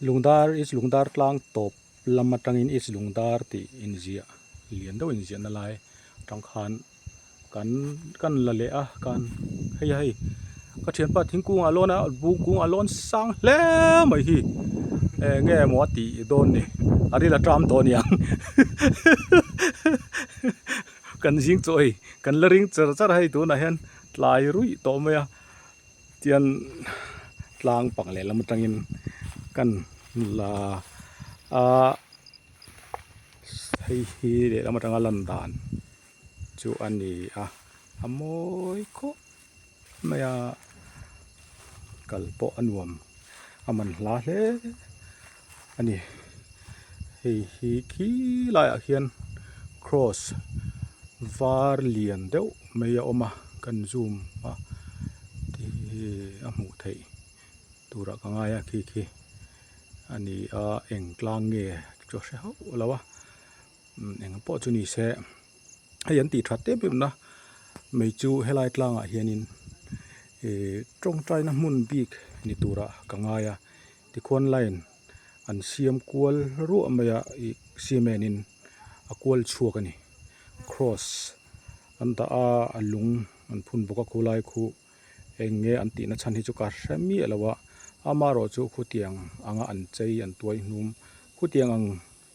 lungdar is lungdar tlang top lamatangin is lungdar ti inzia lian do inzia na lai tangkhan kan la le a kan hei ka thian pa thingkung alona bungkung alon sang hle mai hi nge mo ti don ni ari la tram don yang kan jing choi kan la ring char char hai tu na hen tlai rui to me tian tlang pang le lamatangin kan la hei hi le lamatanga landan chu ani amoi ko maya kalpo anuam aman la le ani hei hi ki la hian cross var lian deuh maya oma kan zoom ti amu thei tura ka ngaya ki ani engtlang nge cho se ho lawa eng po chu ni se hayan ti that te bim na mei chu helai tlang a hianin trong trai na mun bik ni tura ka ngaya ti khon line an siam kual ru amaya siamenin a kual chuak ani cross anta alung an phun boka khulai khu enge an ti na chan hi chu ka hrami alawa amaro chu khutiang anga an chei an tuai hnum khutiang ang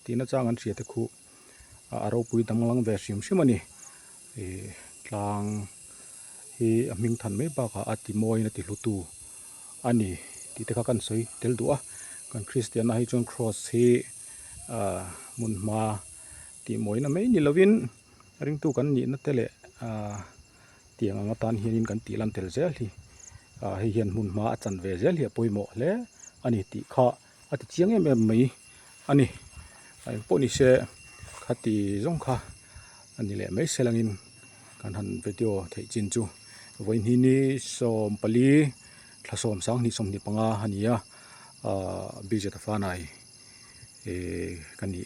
tina chang an hria te khu aro pui damlang ve hrim hrimani tlang hi aming than mai ba ka ati moi na ti hlutu ani ti te kha kan soi tel du kan christian na hi chon cross hi mun ma ti moi na mai ni lovin ring tu kan ni na tele tiang anga tan hianin kan ti lam tel zel hi hei hian mun ma achan ve zel hi poimo hle ani ti kha ati chiang em mai ani ai poni se khati zong kha ani le mai selangin kan han video thei chin chu voin hi ni som pali thlasom sang ni som ni panga hania bijeta fanai kan ni